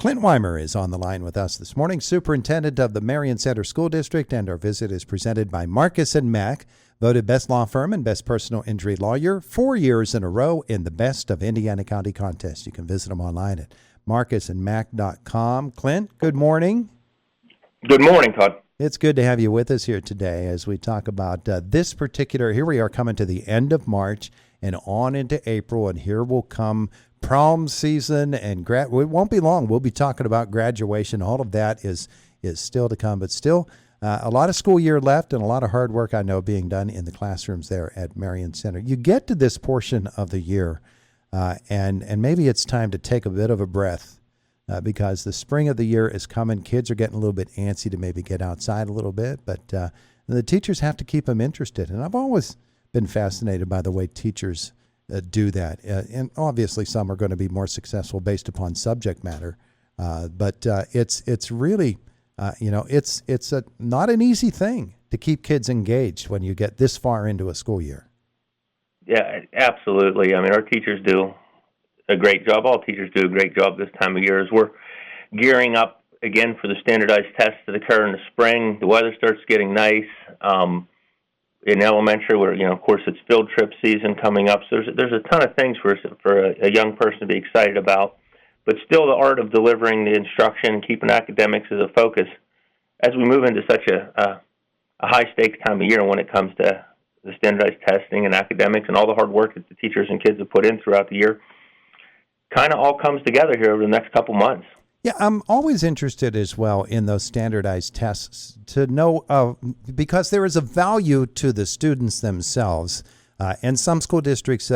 Clint Weimer is on the line with us this morning, Superintendent of the Marion Center School District, and our visit is presented by Marcus & Mack, voted Best Law Firm and Best Personal Injury Lawyer 4 years in a row in the Best of Indiana County contest. You can visit them online at marcusandmack.com. Clint, good morning. Good morning, Todd. It's good to have you with us here today as we talk about this particular, here we are coming to the end of March and on into April, and here will come prom season and it won't be long. We'll be talking about graduation. All of that is still to come, but still a lot of school year left and a lot of hard work, I know, being done in the classrooms there at Marion Center. You get to this portion of the year and maybe it's time to take a bit of a breath because the spring of the year is coming. Kids are getting a little bit antsy to maybe get outside a little bit, but the teachers have to keep them interested. And I've always been fascinated by the way teachers do that. And obviously some are going to be more successful based upon subject matter. But it's really, it's not an easy thing to keep kids engaged when you get this far into a school year. Yeah, absolutely. I mean, our teachers do a great job. All teachers do a great job this time of year as we're gearing up again for the standardized tests that occur in the spring. The weather starts getting nice. In elementary, where, of course, it's field trip season coming up. So there's a ton of things for a young person to be excited about. But still, the art of delivering the instruction and keeping academics as a focus as we move into such a high-stakes time of year when it comes to the standardized testing and academics and all the hard work that the teachers and kids have put in throughout the year, kind of all comes together here over the next couple months. Yeah, I'm always interested as well in those standardized tests to know, because there is a value to the students themselves, and some school districts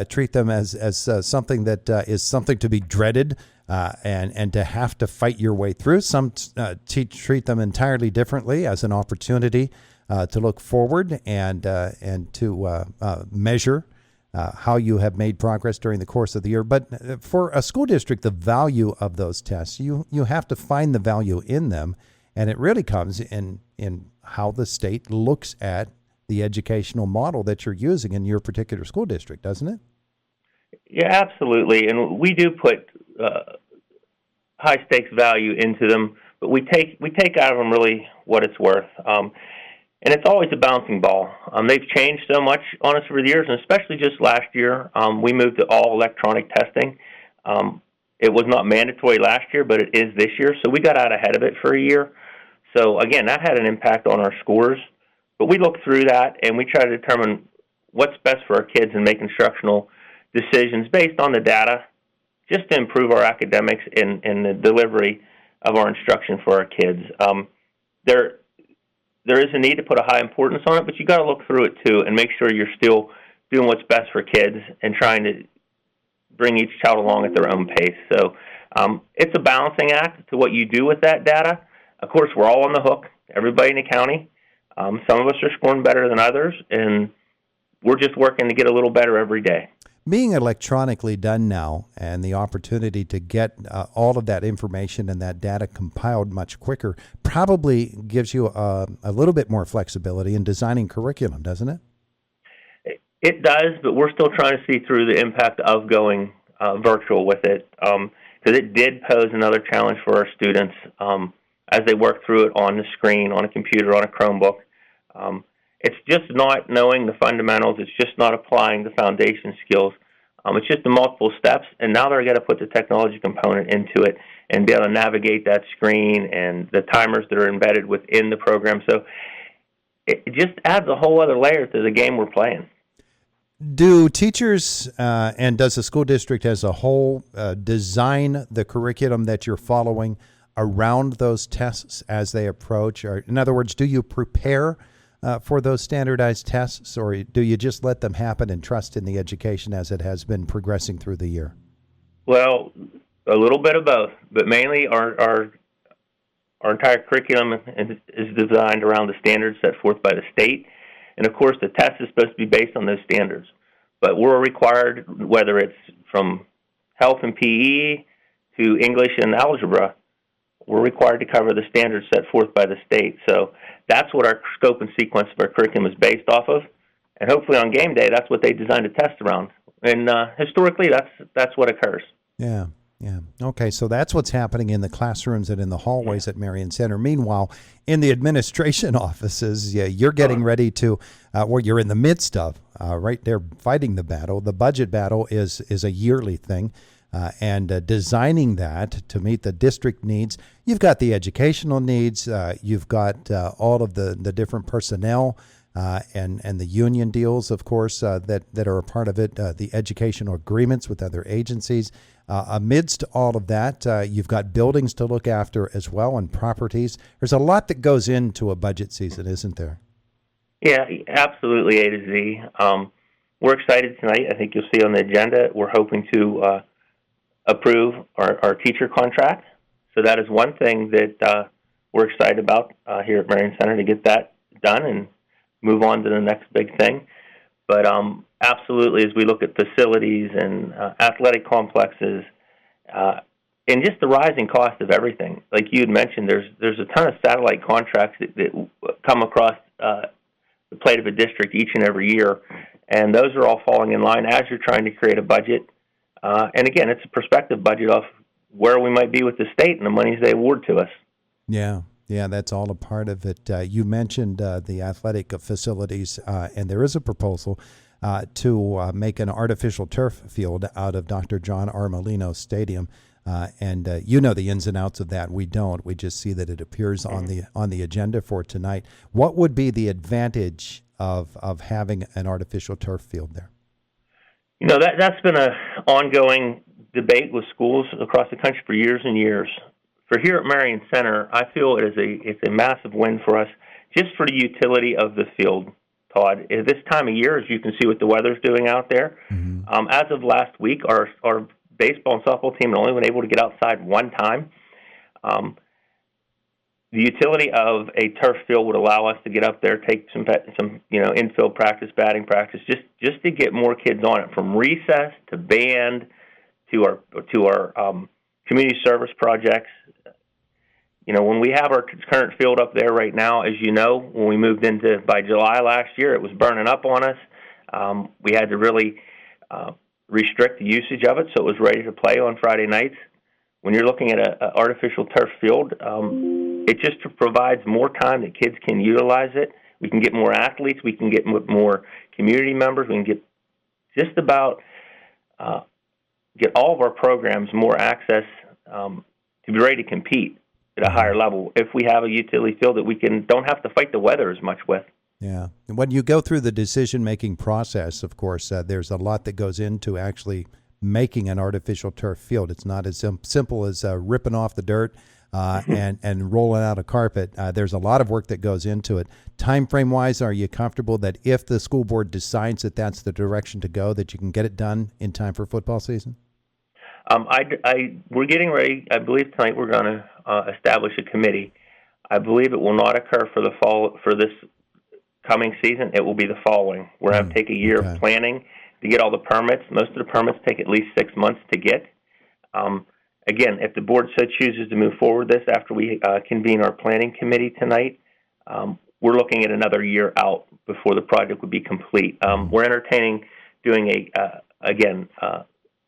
treat them as something that is something to be dreaded and to have to fight your way through. Some treat them entirely differently as an opportunity to look forward and to measure how you have made progress during the course of the year. But for a school district, the value of those tests, you have to find the value in them, and it really comes in how the state looks at the educational model that you're using in your particular school district, doesn't it? Yeah, absolutely. And we do put high stakes value into them, but we take out of them really what it's worth. And it's always a bouncing ball. They've changed so much on us over the years, and especially just last year, we moved to all electronic testing. It was not mandatory last year, but it is this year, so we got out ahead of it for a year. So, again, that had an impact on our scores. But we look through that, and we try to determine what's best for our kids and make instructional decisions based on the data just to improve our academics and the delivery of our instruction for our kids. There is a need to put a high importance on it, but you got to look through it too and make sure you're still doing what's best for kids and trying to bring each child along at their own pace. So it's a balancing act to what you do with that data. Of course, we're all on the hook, everybody in the county. Some of us are scoring better than others, and we're just working to get a little better every day. Being electronically done now and the opportunity to get all of that information and that data compiled much quicker probably gives you a little bit more flexibility in designing curriculum, doesn't it? It does, but we're still trying to see through the impact of going virtual with it, because it did pose another challenge for our students as they work through it on the screen, on a computer, on a Chromebook. It's just not knowing the fundamentals. It's just not applying the foundation skills. It's just the multiple steps, and now they're going to put the technology component into it and be able to navigate that screen and the timers that are embedded within the program. So it just adds a whole other layer to the game we're playing. Do teachers and does the school district as a whole design the curriculum that you're following around those tests as they approach? Or, in other words, do you prepare for those standardized tests, or do you just let them happen and trust in the education as it has been progressing through the year? Well, a little bit of both, but mainly our entire curriculum is designed around the standards set forth by the state. And, of course, the test is supposed to be based on those standards. But we're required, whether it's from health and PE to English and algebra, we're required to cover the standards set forth by the state. So that's what our scope and sequence of our curriculum is based off of. And hopefully on game day, that's what they designed a test around. And historically, that's what occurs. Yeah. Yeah. Okay. So that's what's happening in the classrooms and in the hallways at Marion Center. Meanwhile, in the administration offices, yeah, you're getting ready to, well, you're in the midst of right there fighting the battle. The budget battle is a yearly thing, and designing that to meet the district needs. You've got the educational needs. You've got all of the different personnel. And the union deals, of course, that are a part of it, the educational agreements with other agencies. Amidst all of that, you've got buildings to look after as well and properties. There's a lot that goes into a budget season, isn't there? Yeah, absolutely, A to Z. We're excited tonight. I think you'll see on the agenda, we're hoping to approve our teacher contract. So that is one thing that we're excited about here at Marion Center, to get that done and move on to the next big thing. But absolutely, as we look at facilities and athletic complexes, and just the rising cost of everything, like you had mentioned, there's a ton of satellite contracts that come across the plate of a district each and every year, and those are all falling in line as you're trying to create a budget. And again, it's a prospective budget off where we might be with the state and the monies they award to us. Yeah. Yeah, that's all a part of it. You mentioned the athletic facilities, and there is a proposal to make an artificial turf field out of Dr. John R. Molino Stadium. And you know the ins and outs of that. We don't. We just see that it appears on the agenda for tonight. What would be the advantage of having an artificial turf field there? You know, that's been an ongoing debate with schools across the country for years and years. For here at Marion Center, I feel it's a massive win for us, just for the utility of the field, Todd. At this time of year, as you can see what the weather's doing out there, as of last week, our baseball and softball team had only been able to get outside one time. The utility of a turf field would allow us to get up there, take some infield practice, batting practice, just to get more kids on it, from recess to band to our community service projects. You know, when we have our current field up there right now, as you know, when we moved into by July last year, it was burning up on us. We had to really restrict the usage of it so it was ready to play on Friday nights. When you're looking at an artificial turf field, it just provides more time that kids can utilize it. We can get more athletes. We can get more community members. We can get just about get all of our programs more access to be ready to compete at a higher level if we have a utility field that we don't have to fight the weather as much with. Yeah. And when you go through the decision-making process, of course, there's a lot that goes into actually making an artificial turf field. It's not as simple as ripping off the dirt and rolling out a carpet. There's a lot of work that goes into it. Time frame-wise, are you comfortable that if the school board decides that that's the direction to go, that you can get it done in time for football season? We're getting ready. I believe tonight we're going to establish a committee. I believe it will not occur for the fall for this coming season. It will be the following. We're going to take a year of planning to get all the permits. Most of the permits take at least 6 months to get. Again, if the board so chooses to move forward this after we convene our planning committee tonight, we're looking at another year out before the project would be complete. We're entertaining doing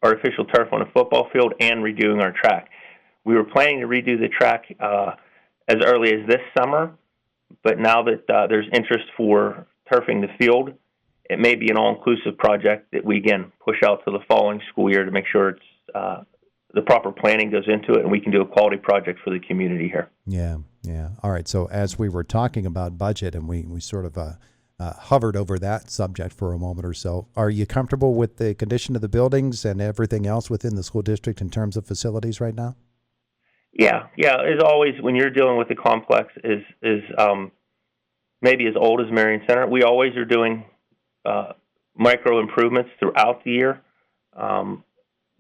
artificial turf on a football field and redoing our track. We were planning to redo the track as early as this summer, but now that there's interest for turfing the field, it may be an all-inclusive project that we, again, push out to the following school year to make sure it's the proper planning goes into it and we can do a quality project for the community here. Yeah. All right. So as we were talking about budget and we sort of hovered over that subject for a moment or so, are you comfortable with the condition of the buildings and everything else within the school district in terms of facilities right now? Yeah. As always, when you're dealing with a complex is maybe as old as Marion Center, we always are doing micro improvements throughout the year.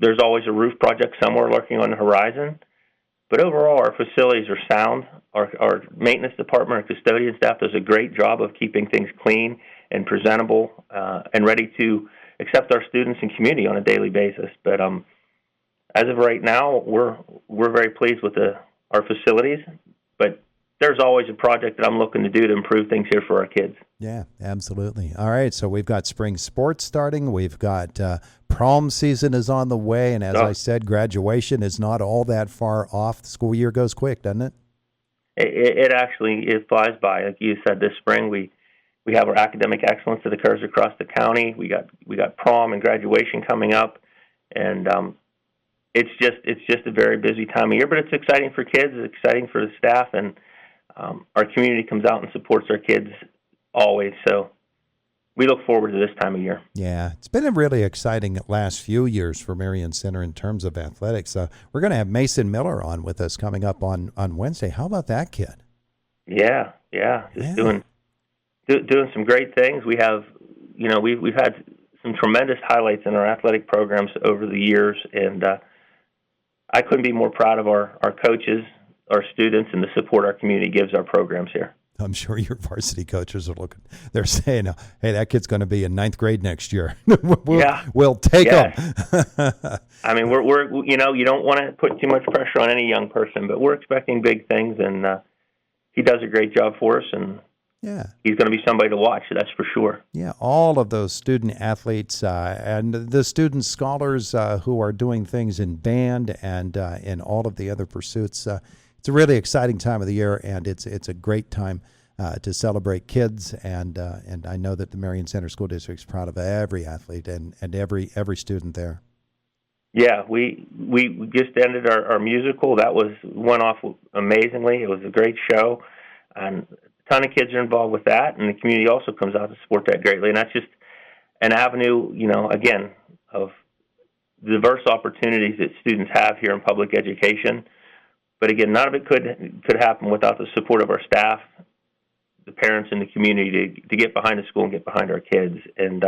There's always a roof project somewhere lurking on the horizon. But overall, our facilities are sound. Our maintenance department, our custodian staff does a great job of keeping things clean and presentable and ready to accept our students and community on a daily basis. But as of right now, we're very pleased with our facilities. But there's always a project that I'm looking to do to improve things here for our kids. Yeah, absolutely. All right, so we've got spring sports starting. We've got Prom season is on the way, and as Oh. I said, graduation is not all that far off. The school year goes quick, doesn't it? It actually flies by. Like you said, this spring we have our academic excellence that occurs across the county. We got prom and graduation coming up, and it's just a very busy time of year. But it's exciting for kids. It's exciting for the staff, and our community comes out and supports our kids always. So we look forward to this time of year. Yeah, it's been a really exciting last few years for Marion Center in terms of athletics. We're going to have Mason Miller on with us coming up on Wednesday. How about that kid? Yeah, just doing some great things. We have, we've had some tremendous highlights in our athletic programs over the years, and I couldn't be more proud of our coaches, our students, and the support our community gives our programs here. I'm sure your varsity coaches are looking. They're saying, "Hey, that kid's going to be in 9th grade next year. We'll take him." I mean, we're you don't want to put too much pressure on any young person, but we're expecting big things, and he does a great job for us, and he's going to be somebody to watch. That's for sure. Yeah, all of those student athletes and the student scholars who are doing things in band and in all of the other pursuits. It's a really exciting time of the year, and it's a great time to celebrate kids. And I know that the Marion Center School District is proud of every athlete and every student there. Yeah, we just ended our musical. That went off amazingly. It was a great show, and a ton of kids are involved with that, and the community also comes out to support that greatly. And that's just an avenue, again, of diverse opportunities that students have here in public education. But again, none of it could happen without the support of our staff, the parents, and the community to get behind the school and get behind our kids. And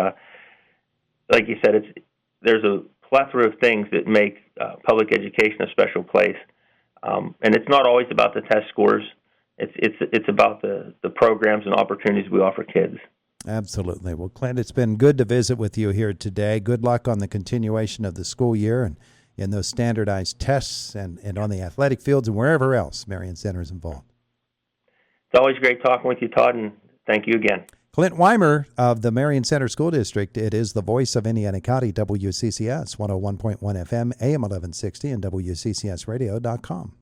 like you said, there's a plethora of things that make public education a special place. And it's not always about the test scores. It's about the programs and opportunities we offer kids. Absolutely. Well, Clint, it's been good to visit with you here today. Good luck on the continuation of the school year and in those standardized tests and on the athletic fields and wherever else Marion Center is involved. It's always great talking with you, Todd, and thank you again. Clint Weimer of the Marion Center School District. It is the voice of Indiana County, WCCS 101.1 FM, AM 1160, and WCCSradio.com.